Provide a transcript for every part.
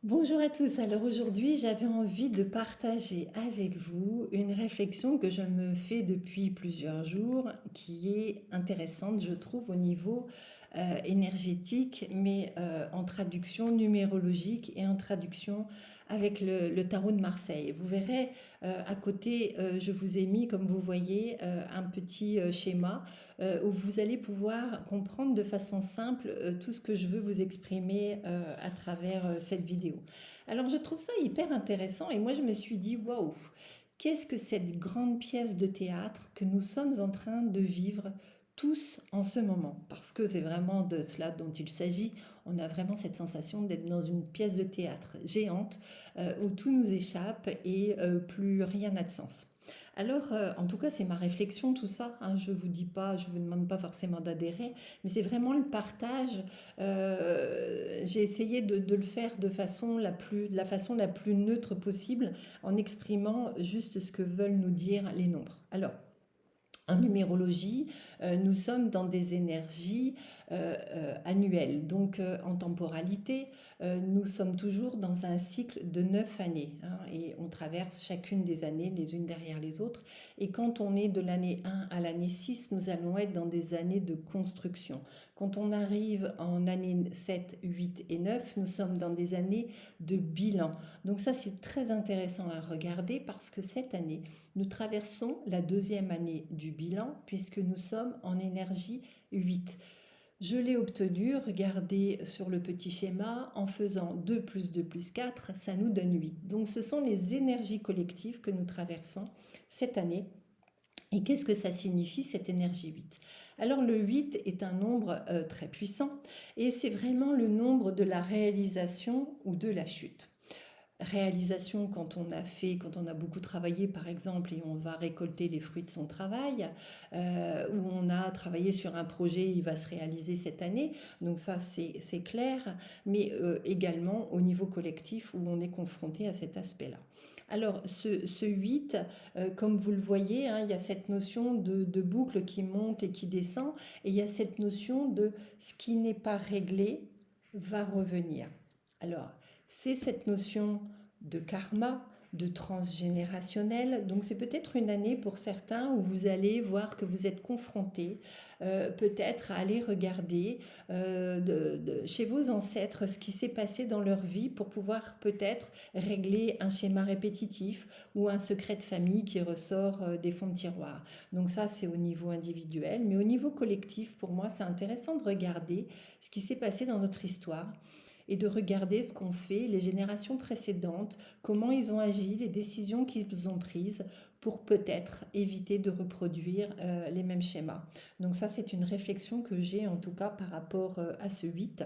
Bonjour à tous. Alors aujourd'hui, j'avais envie de partager avec vous une réflexion que je me fais depuis plusieurs jours, qui est intéressante, je trouve, au niveau énergétique, mais en traduction numérologique et en traduction avec le tarot de Marseille. Vous verrez à côté, je vous ai mis, comme vous voyez, un petit schéma où vous allez pouvoir comprendre de façon simple tout ce que je veux vous exprimer à travers cette vidéo. Alors je trouve ça hyper intéressant et moi je me suis dit waouh, qu'est-ce que cette grande pièce de théâtre que nous sommes en train de vivre tous en ce moment, parce que c'est vraiment de cela dont il s'agit. On a vraiment cette sensation d'être dans une pièce de théâtre géante où tout nous échappe et plus rien n'a de sens. Alors, en tout cas, c'est ma réflexion, tout ça, hein. Je vous dis pas, je vous demande pas forcément d'adhérer, mais c'est vraiment le partage. J'ai essayé de le faire de la façon la plus neutre possible, en exprimant juste ce que veulent nous dire les nombres. Alors, en numérologie, nous sommes dans des énergies annuelles. Donc en temporalité, nous sommes toujours dans un cycle de 9 années, hein, et on traverse chacune des années les unes derrière les autres. Et quand on est de l'année 1 à l'année 6, nous allons être dans des années de construction. Quand on arrive en année 7, 8 et 9, nous sommes dans des années de bilan. Donc ça, c'est très intéressant à regarder parce que cette année, nous traversons la deuxième année du bilan puisque nous sommes en énergie 8. Je l'ai obtenu, regardez sur le petit schéma, en faisant 2 plus 2 plus 4, ça nous donne 8. Donc ce sont les énergies collectives que nous traversons cette année. Et qu'est-ce que ça signifie cette énergie 8? Alors le 8 est un nombre très puissant et c'est vraiment le nombre de la réalisation ou de la chute. Réalisation quand on a beaucoup travaillé par exemple et on va récolter les fruits de son travail, où on a travaillé sur un projet, il va se réaliser cette année, donc ça c'est clair, mais également au niveau collectif où on est confronté à cet aspect-là. Alors ce 8, comme vous le voyez, hein, il y a cette notion de boucle qui monte et qui descend, et il y a cette notion de ce qui n'est pas réglé va revenir. Alors, c'est cette notion de karma, de transgénérationnel. Donc c'est peut-être une année pour certains où vous allez voir que vous êtes confrontés peut-être à aller regarder chez vos ancêtres ce qui s'est passé dans leur vie pour pouvoir peut-être régler un schéma répétitif ou un secret de famille qui ressort des fonds de tiroir. Donc ça c'est au niveau individuel, mais au niveau collectif pour moi c'est intéressant de regarder ce qui s'est passé dans notre histoire et de regarder ce qu'ont fait les générations précédentes, comment ils ont agi, les décisions qu'ils ont prises pour peut-être éviter de reproduire les mêmes schémas. Donc ça, c'est une réflexion que j'ai en tout cas par rapport à ce 8.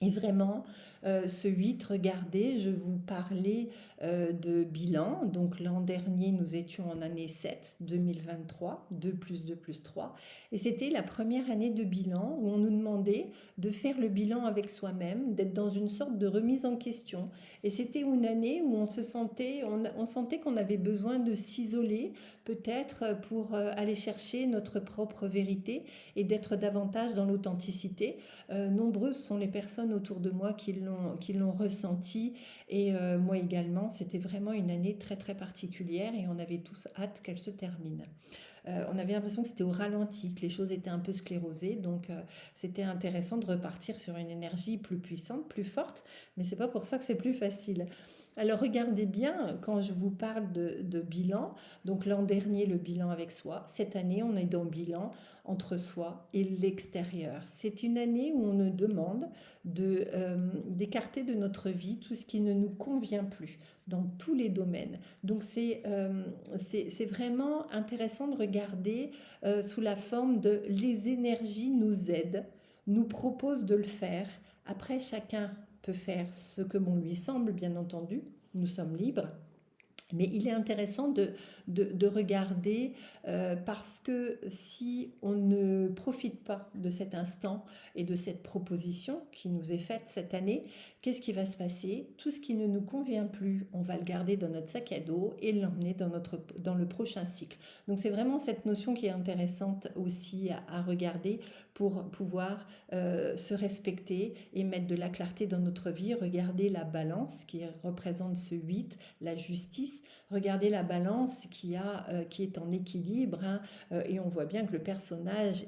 Et vraiment, ce 8, regardez, je vous parlais de bilan. Donc l'an dernier, nous étions en année 7, 2023, 2 plus 2 plus 3. Et c'était la première année de bilan où on nous demandait de faire le bilan avec soi-même, d'être dans une sorte de remise en question. Et c'était une année où on sentait qu'on avait besoin de s'isoler, peut-être pour aller chercher notre propre vérité et d'être davantage dans l'authenticité. Nombreuses sont les personnes autour de moi qui l'ont ressenti et moi également. C'était vraiment une année très très particulière et on avait tous hâte qu'elle se termine. On avait l'impression que c'était au ralenti, que les choses étaient un peu sclérosées, donc c'était intéressant de repartir sur une énergie plus puissante, plus forte, mais c'est pas pour ça que c'est plus facile. Alors regardez bien quand je vous parle de bilan, donc l'an dernier le bilan avec soi, cette année on est dans le bilan entre soi et l'extérieur. C'est une année où on nous demande d'écarter de notre vie tout ce qui ne nous convient plus dans tous les domaines. Donc c'est vraiment intéressant de regarder sous la forme de les énergies nous aident, nous proposent de le faire. Après, chacun peut faire ce que bon lui semble, bien entendu. Nous sommes libres. Mais il est intéressant de regarder parce que si on ne profite pas de cet instant et de cette proposition qui nous est faite cette année, qu'est-ce qui va se passer? Tout ce qui ne nous convient plus, on va le garder dans notre sac à dos et l'emmener dans le prochain cycle. Donc c'est vraiment cette notion qui est intéressante aussi à regarder pour pouvoir se respecter et mettre de la clarté dans notre vie. Regarder la balance qui représente ce 8, la justice. Regardez la balance qui est en équilibre, hein, et on voit bien que le personnage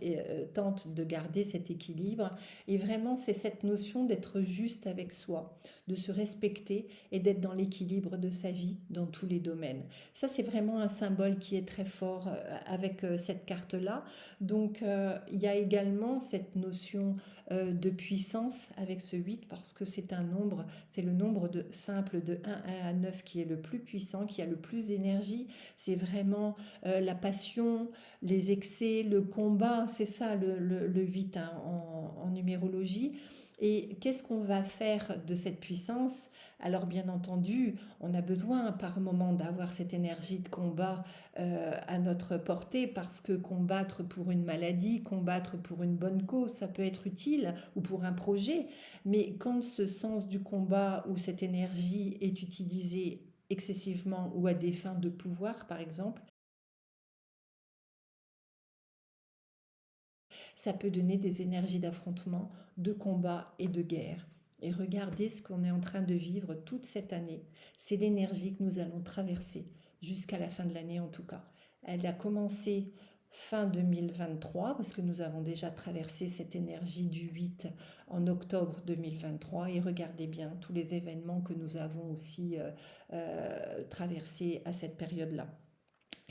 tente de garder cet équilibre. Et vraiment, c'est cette notion d'être juste avec soi, de se respecter et d'être dans l'équilibre de sa vie dans tous les domaines. Ça, c'est vraiment un symbole qui est très fort avec cette carte-là. Donc, il y a également cette notion de puissance avec ce 8 parce que c'est un nombre, c'est le nombre de simple de 1 à 9 qui est le plus puissant, qui a le plus d'énergie. C'est vraiment la passion, les excès, le combat, c'est ça le 8 hein, en numérologie. Et qu'est-ce qu'on va faire de cette puissance? Alors bien entendu, on a besoin par moment d'avoir cette énergie de combat à notre portée parce que combattre pour une maladie, combattre pour une bonne cause, ça peut être utile ou pour un projet. Mais quand ce sens du combat ou cette énergie est utilisée excessivement ou à des fins de pouvoir, par exemple, ça peut donner des énergies d'affrontement, de combat et de guerre. Et regardez ce qu'on est en train de vivre toute cette année. C'est l'énergie que nous allons traverser jusqu'à la fin de l'année en tout cas. Elle a commencé fin 2023 parce que nous avons déjà traversé cette énergie du 8 en octobre 2023 et regardez bien tous les événements que nous avons aussi traversés à cette période-là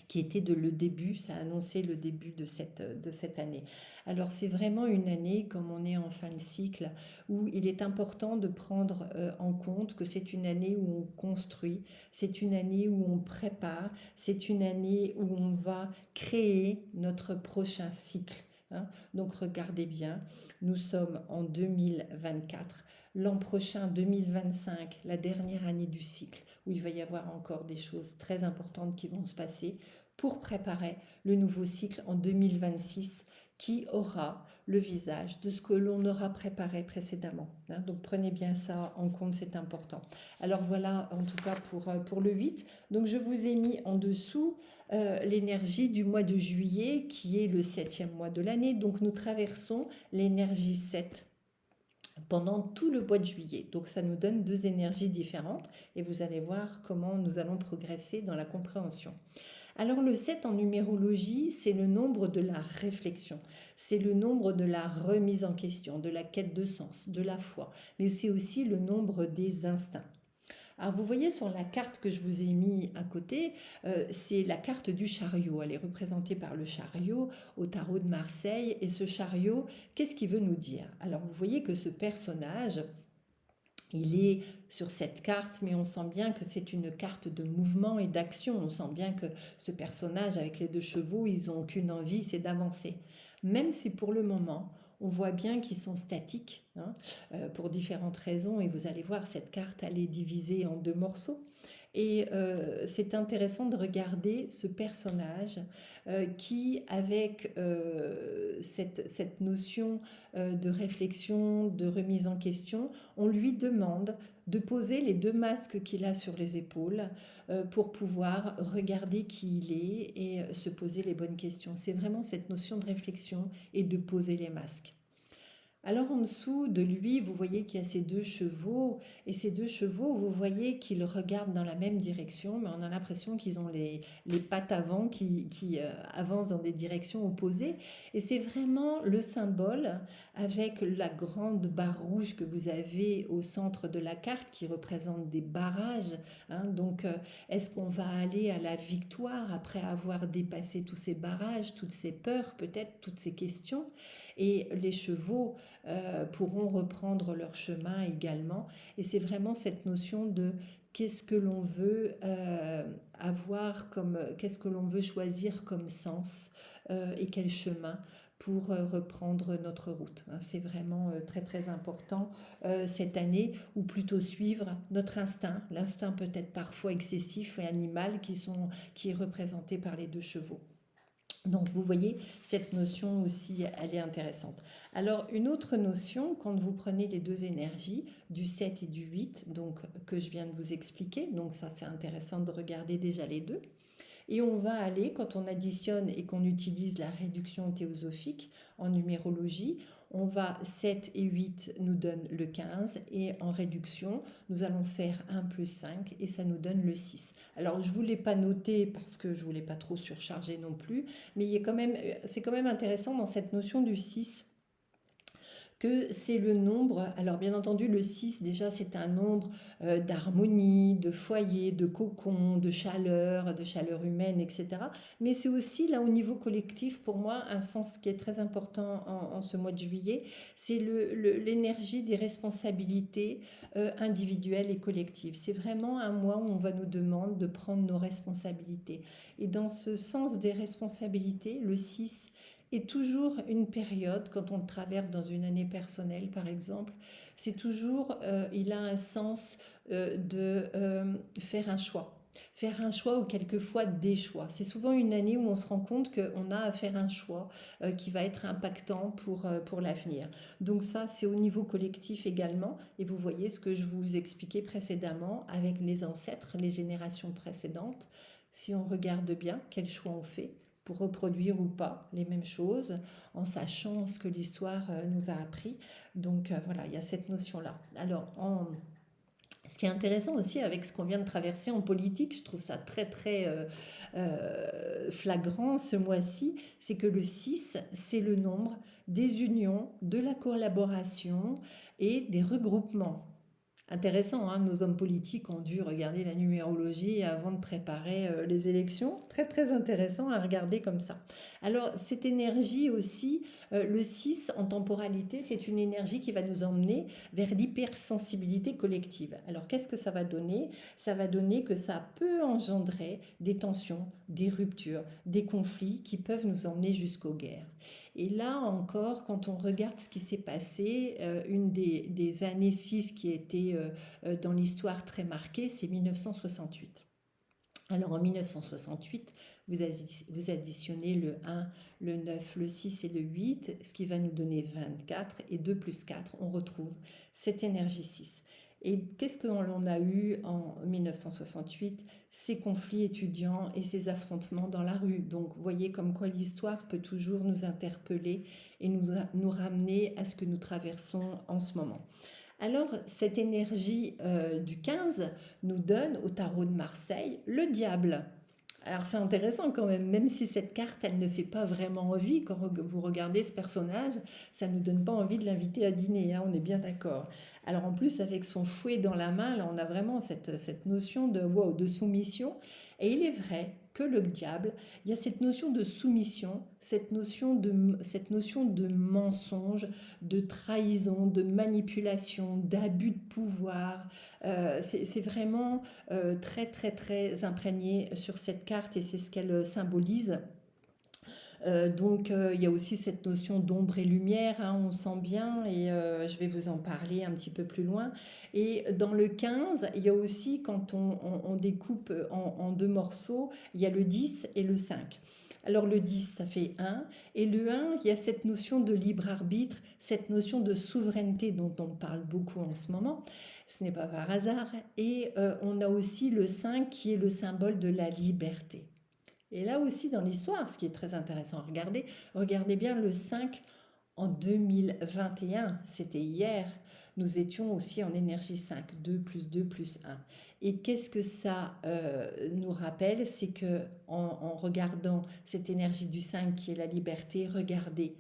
qui était le début, ça a annoncé le début de cette année. Alors c'est vraiment une année, comme on est en fin de cycle, où il est important de prendre en compte que c'est une année où on construit, c'est une année où on prépare, c'est une année où on va créer notre prochain cycle. Hein. Donc regardez bien, nous sommes en 2024. L'an prochain, 2025, la dernière année du cycle, où il va y avoir encore des choses très importantes qui vont se passer pour préparer le nouveau cycle en 2026 qui aura le visage de ce que l'on aura préparé précédemment. Hein. Donc prenez bien ça en compte, c'est important. Alors voilà en tout cas pour le 8. Donc je vous ai mis en dessous l'énergie du mois de juillet qui est le 7e mois de l'année. Donc nous traversons l'énergie 7 pendant tout le mois de juillet. Donc ça nous donne deux énergies différentes et vous allez voir comment nous allons progresser dans la compréhension. Alors le 7 en numérologie, c'est le nombre de la réflexion, c'est le nombre de la remise en question, de la quête de sens, de la foi, mais c'est aussi le nombre des instincts. Alors vous voyez sur la carte que je vous ai mis à côté, c'est la carte du chariot. Elle est représentée par le chariot au tarot de Marseille. Et ce chariot, qu'est-ce qu'il veut nous dire? Alors vous voyez que ce personnage, il est sur cette carte, mais on sent bien que c'est une carte de mouvement et d'action. On sent bien que ce personnage avec les deux chevaux, ils n'ont qu'une envie, c'est d'avancer. Même si pour le moment, on voit bien qu'ils sont statiques, hein, pour différentes raisons, et vous allez voir, cette carte, elle est divisée en deux morceaux. Et c'est intéressant de regarder ce personnage qui, avec cette notion de réflexion, de remise en question, on lui demande de poser les deux masques qu'il a sur les épaules pour pouvoir regarder qui il est et se poser les bonnes questions. C'est vraiment cette notion de réflexion et de poser les masques. Alors en dessous de lui, vous voyez qu'il y a ces deux chevaux, et ces deux chevaux, vous voyez qu'ils regardent dans la même direction, mais on a l'impression qu'ils ont les pattes avant qui avancent dans des directions opposées. Et c'est vraiment le symbole avec la grande barre rouge que vous avez au centre de la carte qui représente des barrages. Hein. Donc est-ce qu'on va aller à la victoire après avoir dépassé tous ces barrages, toutes ces peurs, peut-être toutes ces questions? Et les chevaux pourront reprendre leur chemin également. Et c'est vraiment cette notion de qu'est-ce que l'on veut avoir comme, qu'est-ce que l'on veut choisir comme sens et quel chemin pour reprendre notre route, hein. C'est vraiment très très important cette année, ou plutôt suivre notre instinct, l'instinct peut-être parfois excessif et animal qui est représenté par les deux chevaux. Donc vous voyez, cette notion aussi, elle est intéressante. Alors une autre notion, quand vous prenez les deux énergies, du 7 et du 8, donc que je viens de vous expliquer, donc ça c'est intéressant de regarder déjà les deux. Et on va aller, quand on additionne et qu'on utilise la réduction théosophique en numérologie, on va 7 et 8 nous donne le 15 et en réduction, nous allons faire 1 plus 5 et ça nous donne le 6. Alors je ne vous l'ai pas noté parce que je ne voulais pas trop surcharger non plus, mais c'est quand même intéressant dans cette notion du 6 que c'est le nombre, alors bien entendu le 6 déjà c'est un nombre d'harmonie, de foyer, de cocon, de chaleur humaine, etc. Mais c'est aussi là au niveau collectif pour moi un sens qui est très important en ce mois de juillet, c'est l'énergie des responsabilités individuelles et collectives. C'est vraiment un mois où on va nous demander de prendre nos responsabilités. Et dans ce sens des responsabilités, le 6 est toujours une période, quand on le traverse dans une année personnelle par exemple, c'est toujours, il a un sens faire un choix. Faire un choix ou quelquefois des choix. C'est souvent une année où on se rend compte qu'on a à faire un choix qui va être impactant pour l'avenir. Donc ça, c'est au niveau collectif également. Et vous voyez ce que je vous expliquais précédemment avec les ancêtres, les générations précédentes. Si on regarde bien quel choix on fait, pour reproduire ou pas les mêmes choses, en sachant ce que l'histoire nous a appris. Donc voilà, il y a cette notion-là. Alors, ce qui est intéressant aussi avec ce qu'on vient de traverser en politique, je trouve ça très très flagrant ce mois-ci, c'est que le 6, c'est le nombre des unions, de la collaboration et des regroupements. Intéressant, hein, nos hommes politiques ont dû regarder la numérologie avant de préparer les élections. Très très intéressant à regarder comme ça. Alors cette énergie aussi, le 6 en temporalité, c'est une énergie qui va nous emmener vers l'hypersensibilité collective. Alors qu'est-ce que ça va donner? Ça va donner que ça peut engendrer des tensions, des ruptures, des conflits qui peuvent nous emmener jusqu'aux guerres. Et là encore, quand on regarde ce qui s'est passé, une des années 6 qui a été dans l'histoire très marquée, c'est 1968. Alors en 1968, vous additionnez le 1, le 9, le 6 et le 8, ce qui va nous donner 24, et 2 plus 4, on retrouve cette énergie 6. Et qu'est-ce qu'on a eu en 1968? Ces conflits étudiants et ces affrontements dans la rue. Donc vous voyez comme quoi l'histoire peut toujours nous interpeller et nous ramener à ce que nous traversons en ce moment. Alors, cette énergie du 15 nous donne au tarot de Marseille le diable. Alors c'est intéressant quand même, même si cette carte, elle ne fait pas vraiment envie, quand vous regardez ce personnage, ça ne nous donne pas envie de l'inviter à dîner, hein, on est bien d'accord. Alors en plus, avec son fouet dans la main, là on a vraiment cette notion de, wow, de soumission. Et il est vrai que le diable, il y a cette notion de soumission, cette notion de mensonge, de trahison, de manipulation, d'abus de pouvoir. C'est vraiment très très très imprégné sur cette carte et c'est ce qu'elle symbolise. Donc il y a aussi cette notion d'ombre et lumière, hein, on sent bien, et je vais vous en parler un petit peu plus loin. Et dans le 15, il y a aussi, quand on découpe en deux morceaux, il y a le 10 et le 5. Alors le 10, ça fait 1, et le 1, il y a cette notion de libre arbitre, cette notion de souveraineté dont on parle beaucoup en ce moment. Ce n'est pas par hasard. Et on a aussi le 5 qui est le symbole de la liberté. Et là aussi dans l'histoire, ce qui est très intéressant à regarder, regardez bien le 5 en 2021, c'était hier, nous étions aussi en énergie 5, 2 plus 2 plus 1. Et qu'est-ce que ça nous rappelle? C'est que en regardant cette énergie du 5 qui est la liberté, regardez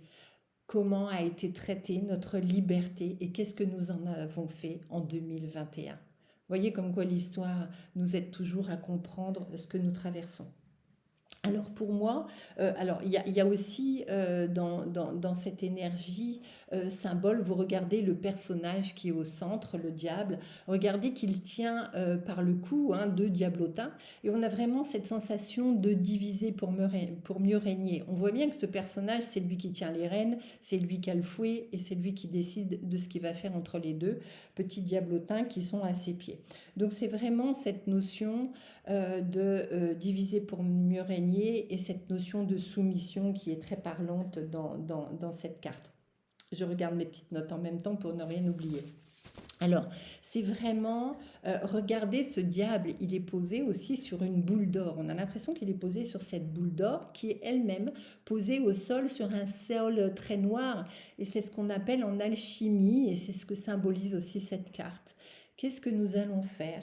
comment a été traitée notre liberté et qu'est-ce que nous en avons fait en 2021. Voyez comme quoi l'histoire nous aide toujours à comprendre ce que nous traversons. Alors pour moi, alors il y a aussi dans cette énergie symbole, vous regardez le personnage qui est au centre, le diable, regardez qu'il tient par le cou deux diablotins, et on a vraiment cette sensation de diviser pour mieux régner. On voit bien que ce personnage, c'est lui qui tient les rênes, c'est lui qui a le fouet, et c'est lui qui décide de ce qu'il va faire entre les deux petits diablotins qui sont à ses pieds. Donc c'est vraiment cette notion de diviser pour mieux régner et cette notion de soumission qui est très parlante dans cette carte. Je regarde mes petites notes en même temps pour ne rien oublier. Alors, c'est vraiment, regardez ce diable, il est posé aussi sur une boule d'or. On a l'impression qu'il est posé sur cette boule d'or qui est elle-même posée au sol sur un sol très noir. Et c'est ce qu'on appelle en alchimie et c'est ce que symbolise aussi cette carte. Qu'est-ce que nous allons faire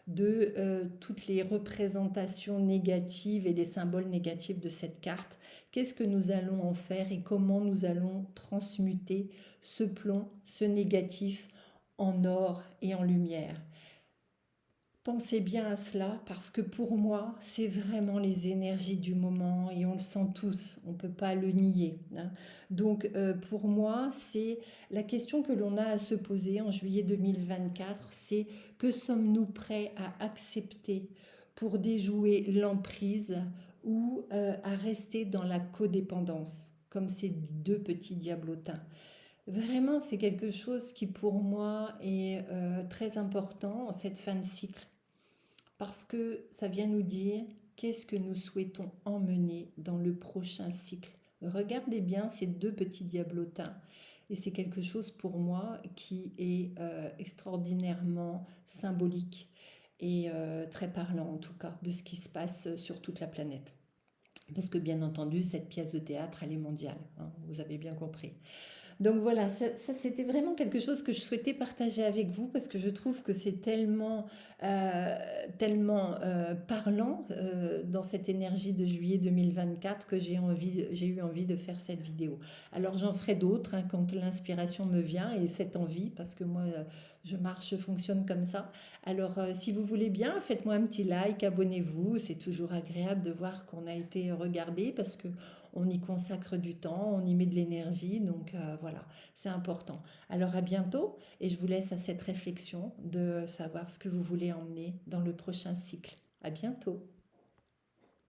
de toutes les représentations négatives et les symboles négatifs de cette carte? Qu'est-ce que nous allons en faire et comment nous allons transmuter ce plomb, ce négatif en or et en lumière? Pensez bien à cela parce que pour moi, c'est vraiment les énergies du moment et on le sent tous, on ne peut pas le nier, hein. Donc pour moi, c'est la question que l'on a à se poser en juillet 2024, c'est que sommes-nous prêts à accepter pour déjouer l'emprise ou à rester dans la codépendance, comme ces deux petits diablotins. Vraiment, c'est quelque chose qui pour moi est très important en cette fin de cycle parce que ça vient nous dire qu'est-ce que nous souhaitons emmener dans le prochain cycle. Regardez bien ces deux petits diablotins. Et c'est quelque chose pour moi qui est extraordinairement symbolique et très parlant en tout cas de ce qui se passe sur toute la planète. Parce que bien entendu, cette pièce de théâtre, elle est mondiale, hein, vous avez bien compris. Donc voilà, ça, c'était vraiment quelque chose que je souhaitais partager avec vous parce que je trouve que c'est tellement parlant dans cette énergie de juillet 2024 que j'ai eu envie de faire cette vidéo. Alors j'en ferai d'autres quand l'inspiration me vient et cette envie parce que moi je marche, je fonctionne comme ça. Alors si vous voulez bien, faites-moi un petit like, abonnez-vous, c'est toujours agréable de voir qu'on a été regardé parce que on y consacre du temps, on y met de l'énergie, donc voilà, c'est important. Alors à bientôt et je vous laisse à cette réflexion de savoir ce que vous voulez emmener dans le prochain cycle. À bientôt.